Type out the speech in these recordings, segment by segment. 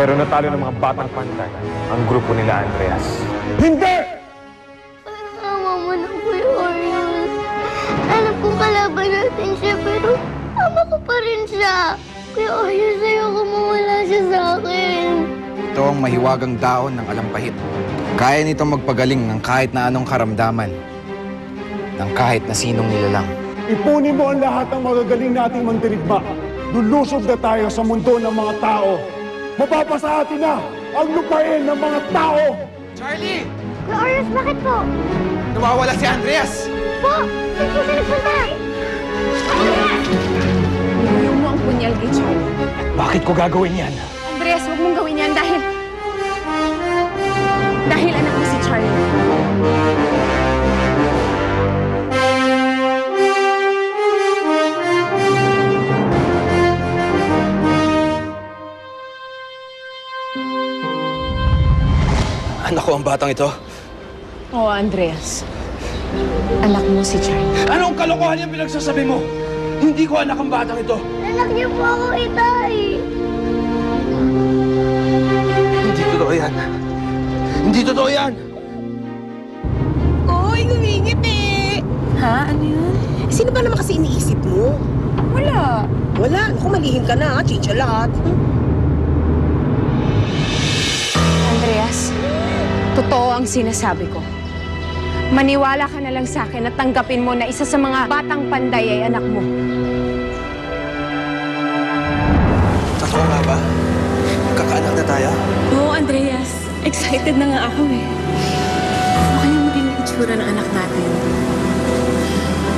Pero natalo ng mga batang pantay ang grupo nila Andreas. Hindi! Parang awa mo na, Kuya Orius. Alam kong kalaban natin siya, pero ama ko pa rin siya. Kuya Orius, ayoko mawala siya sa akin. Ito ang mahiwagang daon ng alampahit. Kaya nitong magpagaling ng kahit na anong karamdaman. Ng kahit na sinong nilalang. Ipunin mo ang lahat ng magagaling nating mandirigma. Lulusob na tayo sa mundo ng mga tao. Mapapasa atin na ang lupain ng mga tao! Charlie! Kuya Orius, bakit po? Nawawala si Andreas! Po! Saan po siya nagpunta? Ilayo mo ang punyal kay Charlie. Bakit ko gagawin yan? Andreas, huwag mong gawin yan dahil anak mo si Charlie. Anak ko ang batang ito. Oo, Andreas. Anak mo si Charlie. Anong kalokohan yung pinagsasabi mo? Hindi ko anak ang batang ito. Anak niyo po ako, Itay. Hindi totoo yan. Hindi totoo yan. Oy, ngumingiti! Ha? Ano yun? Sino ba naman kasi iniisip mo? Wala. Wala. Naku, malihim ka na, ha? Chicha lahat. Andreas, totoo ang sinasabi ko. Maniwala ka na lang sa akin at tanggapin mo na isa sa mga batang panday ay anak mo. Totoo nga ba? Kakaanak na tayo? Oo, Andreas. Excited na nga ako eh. Okay na maging itsura ng anak natin.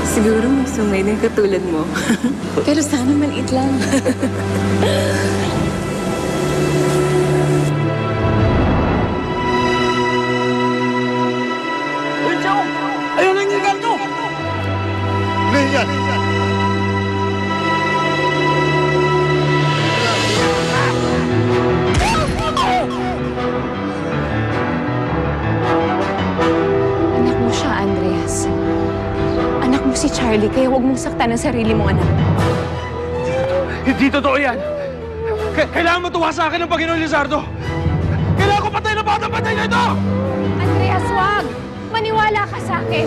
Siguro may sungay din katulad mo. Pero sana maliit lang. Ayun ang inigal nyo! Lian! Anak mo siya, Andreas. Anak mo si Charlie, kaya huwag mong saktan ang sarili mong anak. Hindi totoo yan! Kailangan matuwa sa akin ng Panginoon Lizardo! Kailangan ko patay na batang patay na ito! Andreas, wag! Maniwala ka sa akin.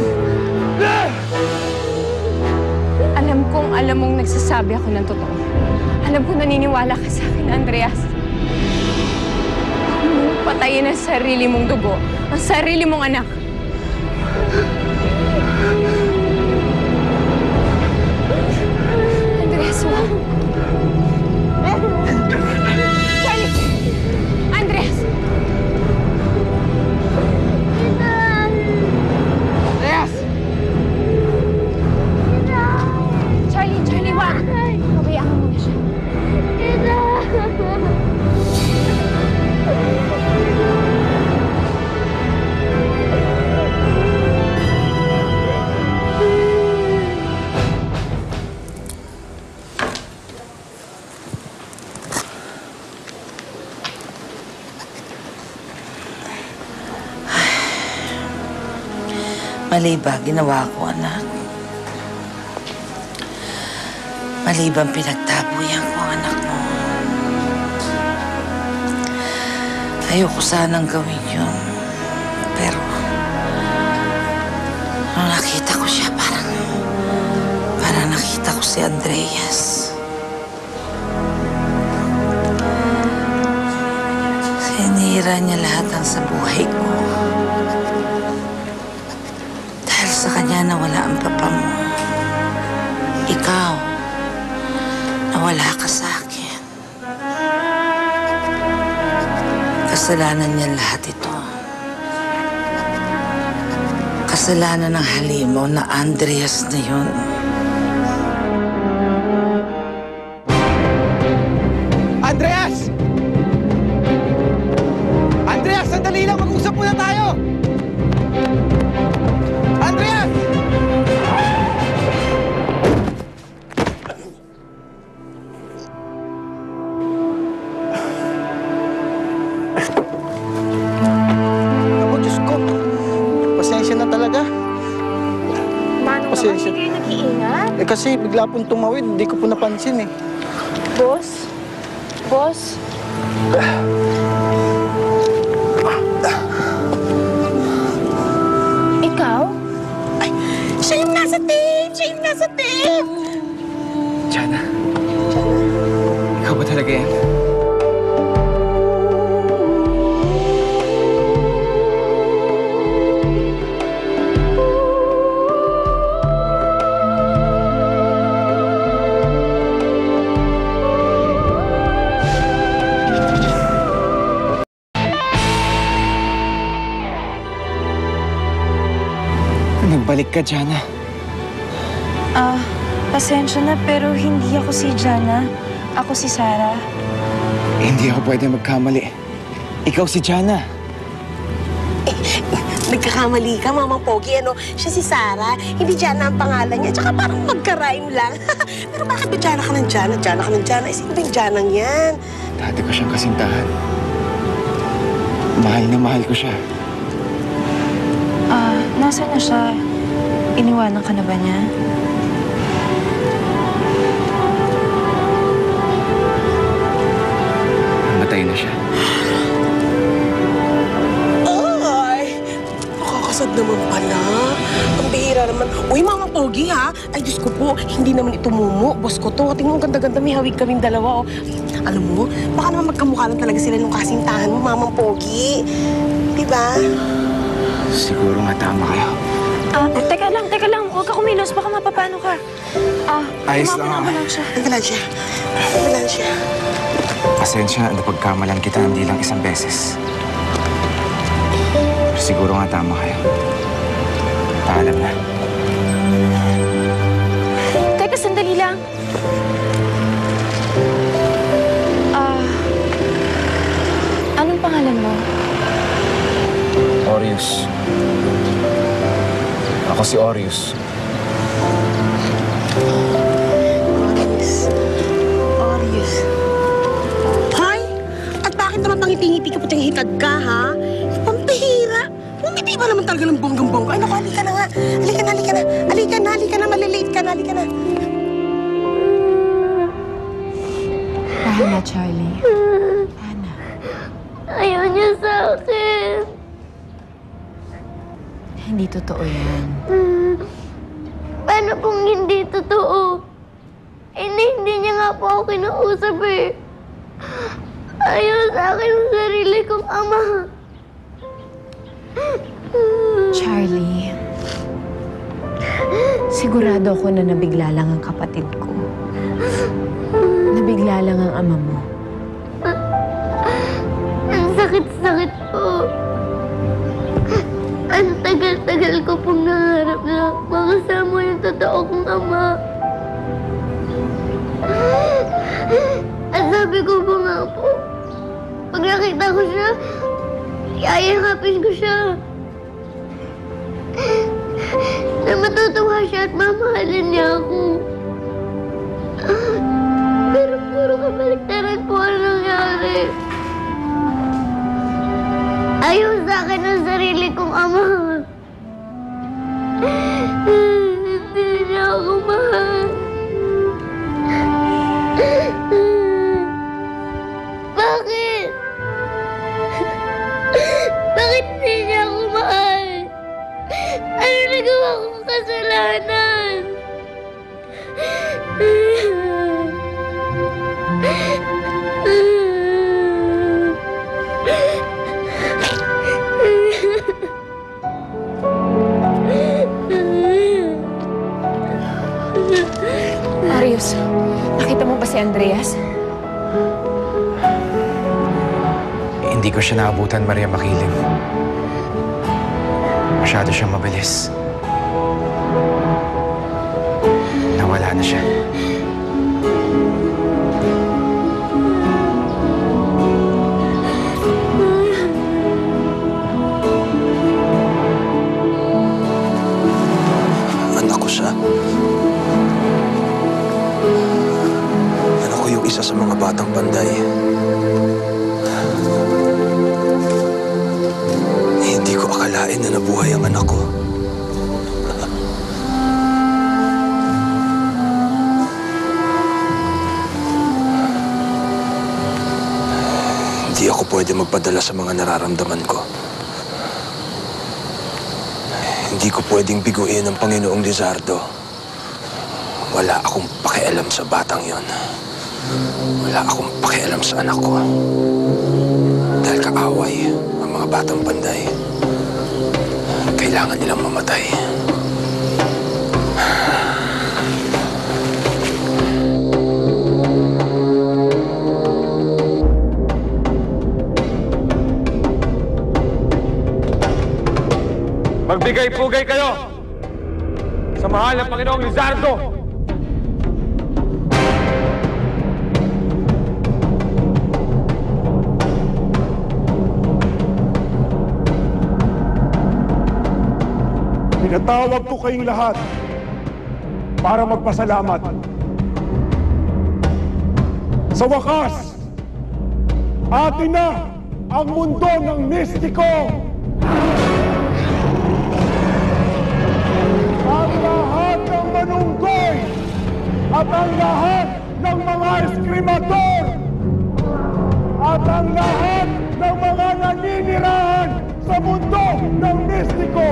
Alam mong nagsasabi ako ng totoo. Alam kong naniniwala ka sa akin, Andreas. Huwag mong patayin ang sarili mong dugo, ang sarili mong anak. Andreas, wag. Charlie! Andreas! Andreas! Charlie, wag! Pabayaan mo muna siya. Mali ba ginawa ko, anak? Mali bang pinagtabuyan ko ang anak mo? Ayoko sanang gawin yun. Pero, nung nakita ko siya, parang nakita ko si Andreas. Sinira niya lahat ng sa buhay ko. Dahil sa kanya nawala ang papa mo. Ikaw, nawala ka sa akin. Kasalanan niya lahat ito. Kasalanan ng halimaw na Andreas na yun. Andreas! Andreas, sandali lang! Mag-usap muna tayo! Andreas! Ako, Diyos ko. Pasensya na talaga. Manong naman, Pasensya. hindi kayo nag-iingat. Kasi bigla pong tumawid. Hindi ko po napansin eh. Boss? Nagbalik ka, Jana. Pasensya na pero hindi ako si Jana. Ako si Sarah. Hindi ako pwede magkamali. Ikaw si Jana. Nagkakamali ka, Mama Pogi. Ano? Siya si Sarah. Hindi Jana ang pangalan niya. Tsaka parang magka-rhyme lang. Pero bakit ba Jana ka ng Jana? Jana ka ng Jana? Sino ba yung Janang yan? Dati ko siyang kasintahan. Mahal na mahal ko siya. Nasaan na siya? Iniwanan ka na ba niya? Matay na siya. Ay! Nakakasad naman pala. Ang bihira naman. Uy, Mama Pogi, ha? Ay, Diyos ko po, hindi naman ito Mumu. Boss ko to. Tingnan mo, ganda-ganda. May hawig kaming dalawa, oh. Alam mo, baka naman magkamukha lang talaga sila nung kasintahan mo, Mama Pogi. Diba? Siguro nga tama kayo. Teka lang. Huwag ka kumilos. Baka mapapano ka. Ayos lang, ambulansya. Ambulansya. Ambulansya. Pasensya na napagkamalan kita hindi lang isang beses. Pero siguro nga tama kayo. Paalam na. Teka, sandali lang. Anong pangalan mo? Orius. Ako si Orius. Orius. Hoy! At bakit naman pangiti-ngiti ka puting hitad ka, ha? Pampihira! Umiti ba naman talaga ng bonggang-bongga? Ay, naku, halika na nga. Halika na. Malilate ka na. Halika na. Hana, Charlie. Hana. Ayaw niya sa akin. Hindi totoo yan. Paano kung hindi totoo? Hindi niya nga po ako kinausap eh. Ayaw sa akin ang sarili kong ama. Charlie, sigurado ako na nabigla lang ang kapatid ko. Nabigla lang ang ama mo. Ang sakit-sakit po. Ang tagal-tagal ko pong nangarap na makasama yung totoo kong ama. At sabi ko po nga po, pag nakita ko siya, iayakapin ko siya. Na matutuwa siya at mamahalin niya ako. Pero puro kabaliktaran po ang nangyari. Ayaw sa akin ang sarili kong ama. Hindi niya ako mahal. Bakit? Bakit hindi niya ako mahal? Ano nagawa kong kasalanan? Marius, nakita mo ba si Andreas? Hindi ko siya naabutan, Maria Makiling. Masyado siyang mabilis. Nawala na siya. Anak ko siya. Anak ko yung isa sa mga batang panday. Hindi ko akalain na nabuhay ang anak ko. Hindi ako pwede magpadala sa mga nararamdaman ko. Hindi ko pwedeng biguin ang Panginoong Lizardo. Wala akong pakialam sa batang yon. Wala akong pakialam sa anak ko. Dahil kaaway ang mga batang panday. Kailangan nilang mamatay. Magbigay-pugay kayo! sa mahal ng Panginoong Lizardo! Pinatawag ko kayong lahat para magpasalamat. Sa wakas, atin na ang mundo ng mistiko! Ang lahat ng manunggoy at ang lahat ng mga eskrimador at ang lahat ng mga naninirahan sa mundo ng mistiko!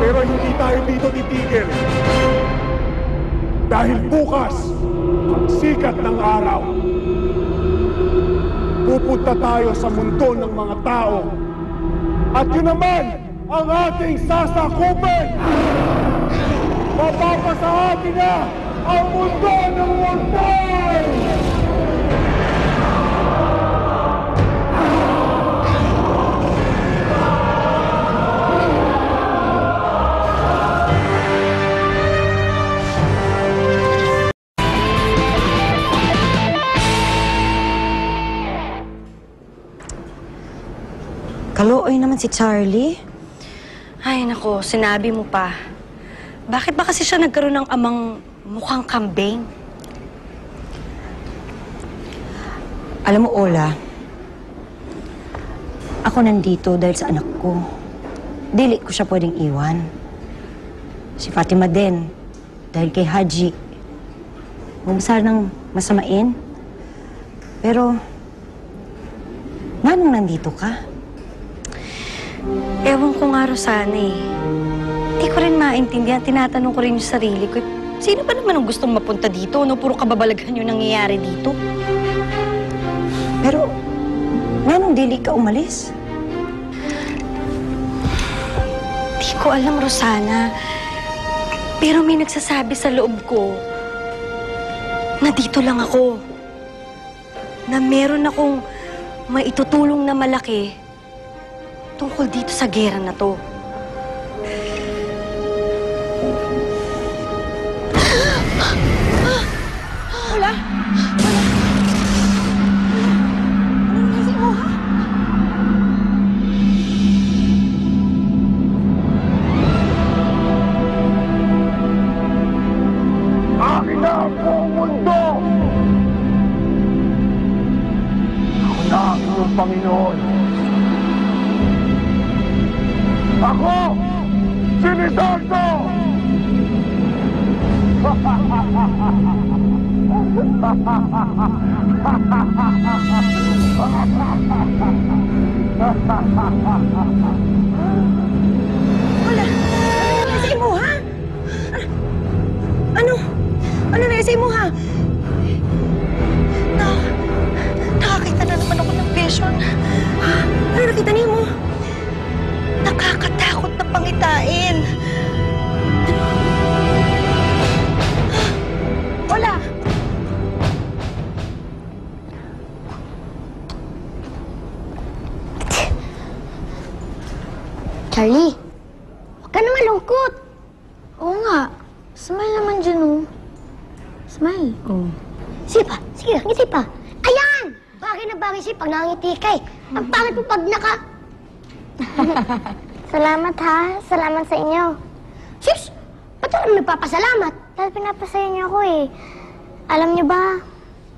Pero hindi tayo dito titigil. Dahil bukas, ang sikat ng araw, pupunta tayo sa mundo ng mga tao. At yun naman ang ating sasakupin. Mapapasahati na ang mundo ng mundo! Kaluoy naman si Charlie. Ay, nako, sinabi mo pa. Bakit ba kasi siya nagkaroon ng amang mukhang kambing? Alam mo, Ola, ako nandito dahil sa anak ko. Dili ko siya pwedeng iwan. Si Fatima din, dahil kay Haji. Huwag ng masamain. Pero, nanong nandito ka? Ewan ko nga, Rosana eh. Hindi ko rin maintindihan. Tinatanong ko rin yung sarili ko. Sino ba naman ang gustong mapunta dito? No? Puro kababalaghan yung nangyayari dito. Pero, nanong dili ka umalis? Di ko alam, Rosana. Pero may nagsasabi sa loob ko na dito lang ako. Na meron akong maitutulong na malaki tungkol dito sa gera na to. Wala! Ano naisip mo, ha? Akin na ang buong mundo! Ako na ang iyong Panginoon. Ako, si Lizardo! Wala! Ano naisip mo, ha? Ano? Ano naisip mo, ha? Nakakita na naman ako ng vision. Ano nakita niyo mo? Nakakatakot na pangitain. Wala! Charlie, huwag ka na malungkot. Oo nga. Smile naman dyan, oh. Smile. Oh. Sige pa. Sige, ngiti pa. Ayan! Bagay na bagay siya pag nakangiti ka eh. Ang pangit mo pag naka... Salamat ha. Salamat sa inyo. Sus! Ba't ako nagpapasalamat? Dahil pinapasaya niyo ako eh. Alam niyo ba,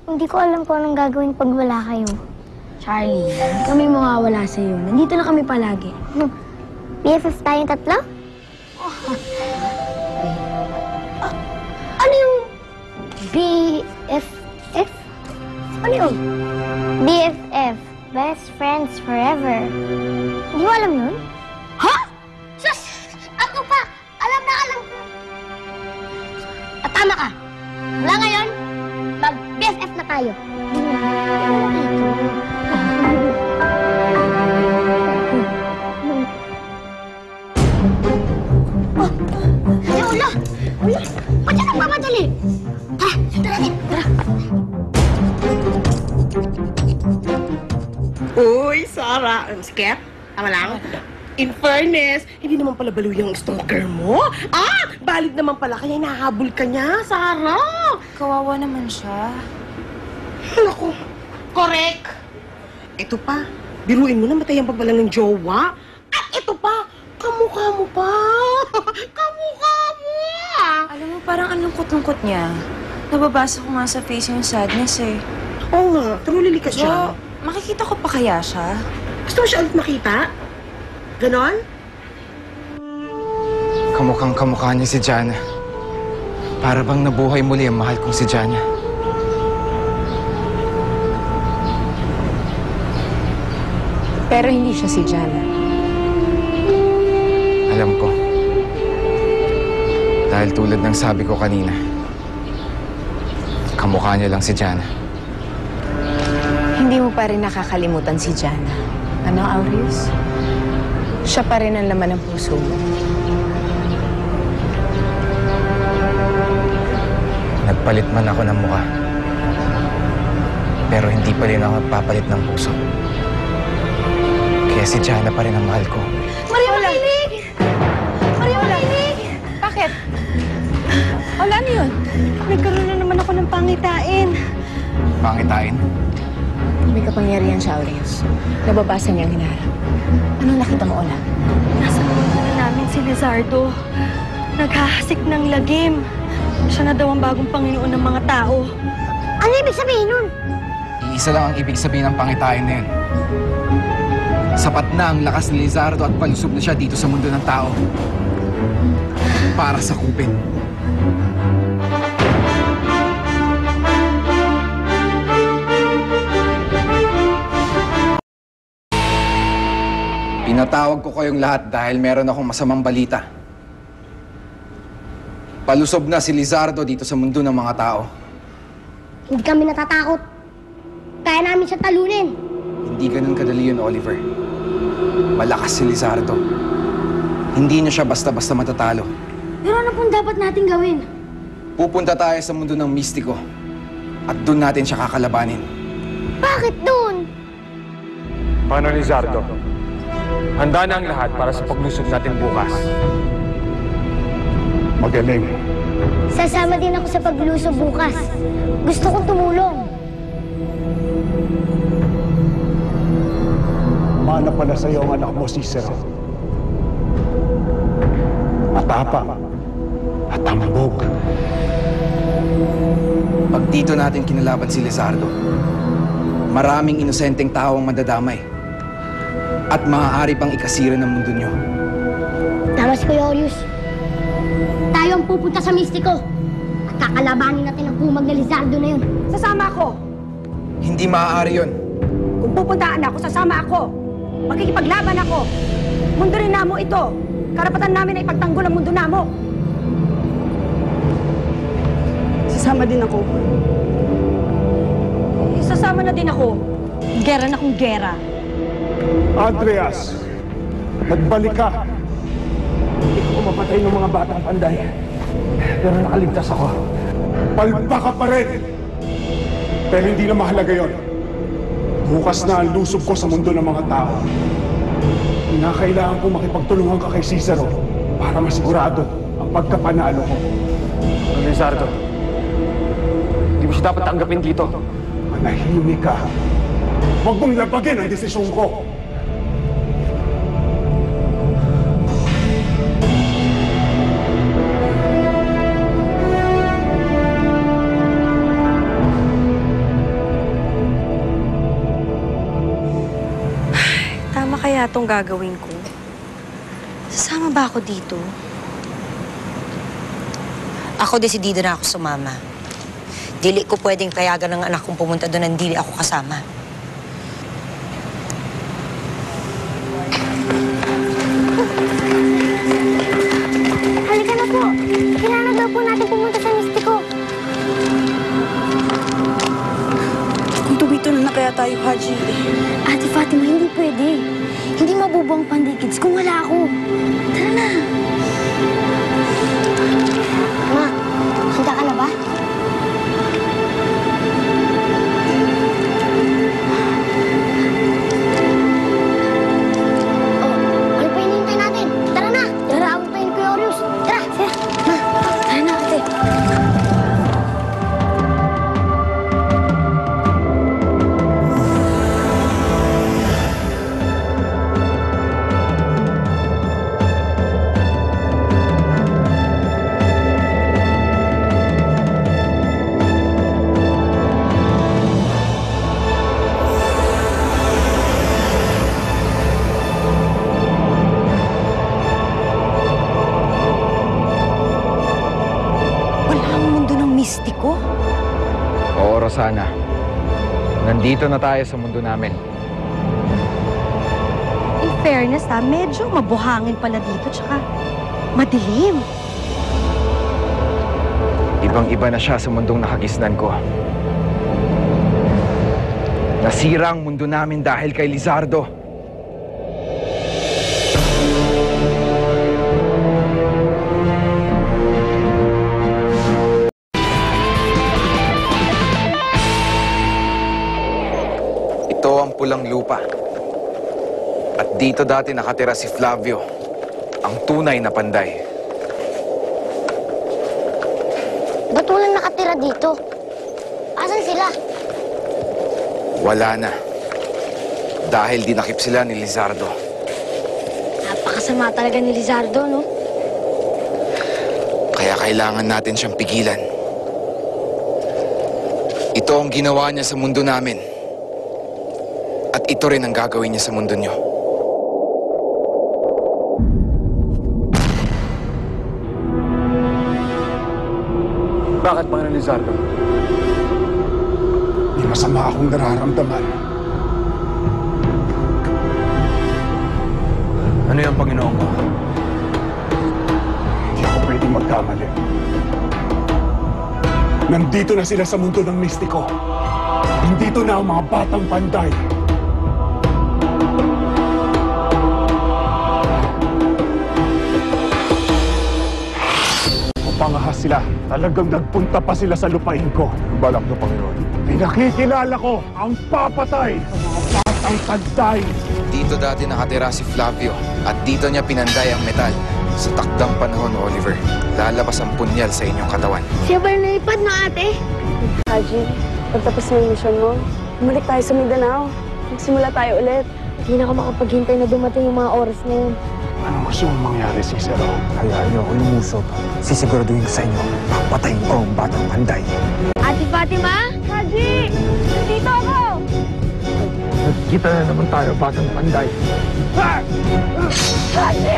hindi ko alam kung anong gagawin pag wala kayo. Charlie, kami mawawala sa'yo. Nandito na kami palagi. BFF tayong tatlo? Ano yung BFF? Ano yun? BFF. Best Friends Forever. Hindi mo alam yun? Ha? Sus! Ako pa! Alam na alam ko! At tama ka! Mula ngayon, mag-BFF na tayo. Ay, Ula! Ula! Ba't yan ang pamadali? Tara! Tara din! Tara! Uy, Sarah. Skep? Tama lang? In fairness, hindi naman pala baliw yung stalker mo. Ah! Valid naman pala, kaya nahabol ka niya, Sarah. Kawawa naman siya. Naku, correct. Ito pa, biruin mo na matayan pa pala ng jowa. At ito pa, kamukha mo pa. Kamukha mo. Alam mo, parang ang lungkot-lungkot niya. Nababasa ko nga sa face yung sadness eh. Oo nga, trulili ka siya. So, makikita ko pa kaya siya? Gusto mo siya ulit makita? Ganon? Kamukhang kamukha niya si Jana. Para bang nabuhay muli ang mahal kong si Jana. Pero hindi siya si Jana. Alam ko. Dahil tulad ng sabi ko kanina, kamukha niya lang si Jana. Hindi mo pa rin nakakalimutan si Jana. Ano, Aureus? Siya pa rin ang laman ng puso mo. Nagpalit man ako ng mukha. Pero hindi pa rin ako nagpapalit ng puso. Kaya si Jana pa rin ang mahal ko. Maria Makinig! Maria Makinig! Bakit? Wala na yun. Nagkaroon na naman ako ng pangitain. Pangitain? May kapangyarihan siya, Aureus. Nababasa niya ang hinaharap. Anong nakita mo, Ola? Nasa mundo na namin si Lizardo. Naghahasik ng lagim. Siya na daw ang bagong Panginoon ng mga tao. Ano ibig sabihin nun? Iisa lang ang ibig sabihin ng pangitain na yun. Sapat na ang lakas ni Lizardo at palusob na siya dito sa mundo ng tao. Para sakupin. Pinatawag ko kayong lahat dahil meron akong masamang balita. Palusob na si Lizardo dito sa mundo ng mga tao. Hindi kami natatakot. Kaya namin siya talunin. Hindi ganun kadali yun, Oliver. Malakas si Lizardo. Hindi niya siya basta-basta matatalo. Pero ano pong dapat natin gawin? Pupunta tayo sa mundo ng mistiko. At doon natin siya kakalabanin. Bakit dun? Paano, Lizardo? Handa na ang lahat para sa paglusog natin bukas. Magaling. Sasama din ako sa pagluso bukas. Gusto kong tumulong. Mana pala sa'yo ang anak mo, Cicero. Matapang at tambog. Pag dito natin kinalaban si Lizardo, maraming inosenteng tao ang madadamay. At maaari pang ikasira ng mundo niyo. Tama si Kuya Orius. Tayo ang pupunta sa mistiko. At kakalabanin natin ang kumag na Lizardo na yun. Sasama ako. Hindi maaari yun. Kung pupuntaan ako, sasama ako. Magkikipaglaban ako. Mundo rin namo ito. Karapatan namin na ipagtanggol ang mundo namo. Sasama din ako. Sasama na din ako. Gera na kung gera. Andreas, nagbalik ka. Hindi ko mapatay ng mga batang panday. Pero nakaligtas ako. Palpa ka pa rin. Pero hindi na mahalaga yon. Bukas na ang lusob ko sa mundo ng mga tao. Kinakailangan ko makipagtulungan ka kay Cicero para masigurado ang pagkapanalo ko. Lizardo, hindi mo siya dapat tanggapin dito. Manahimik ka. Huwag mong labagin ang desisyon ko. Tama kaya itong gagawin ko? Sasama ba ako dito? Ako desidida na ako sumama. Dili ko pwedeng payagan ng anak kong pumunta doon nang dili ako kasama. Halika na po. Kailangan daw po natin pumunta sa mistiko. Kung tumito na kaya tayo, Haji. Ate Fatima, hindi pwede. Hindi mabubuo ang pandikids kung wala ako. Tara na. Ma, handa ka na ba? Oh, ano pa Rosana. Nandito na tayo sa mundo namin. In fairness medyo mabuhangin pala dito, tsaka madilim. Ibang-iba na siya sa mundong nakagisnan ko. Nasira ang mundo namin dahil kay Lizardo. Ito ang pulang lupa. At dito dati nakatira si Flavio, ang tunay na panday. Ba't walang nakatira dito? Asan sila? Wala na. Dahil dinakip sila ni Lizardo. Napakasama talaga ni Lizardo, no? Kaya kailangan natin siyang pigilan. Ito ang ginawa niya sa mundo namin. At ito rin ang gagawin niya sa mundo niyo. Bakit, Panginoon Lizardo? May masama akong nararamdaman. Ano yung Panginoon ko? Hindi ako pwedeng magkamali. Nandito na sila sa mundo ng mistiko. Nandito na ang mga batang panday. Pangahas sila. Talagang nagpunta pa sila sa lupain ko. Balak na, Panginoon. Pinakikilala ko ang papatay sa mga batang panday. Dito dati nakatira si Flavio at dito niya pinanday ang metal. Sa takdang panahon, Oliver, lalabas ang punyal sa inyong katawan. Siya ba nalipad na ate? Haji, pagtapos ng mission mo, bumalik tayo sa Mindanao. Magsimula tayo ulit. Hindi na ako makapaghintay na dumating yung mga oras na yun. Anong gusto mong mangyari, Cicero? Hayaan niyo ako lumusob. Sisiguraduhin ko sa inyo, papatayin ko ang batang panday. Ate Fatima? Haji! Nandito ako! Nagkita na naman tayo, batang panday. Haji!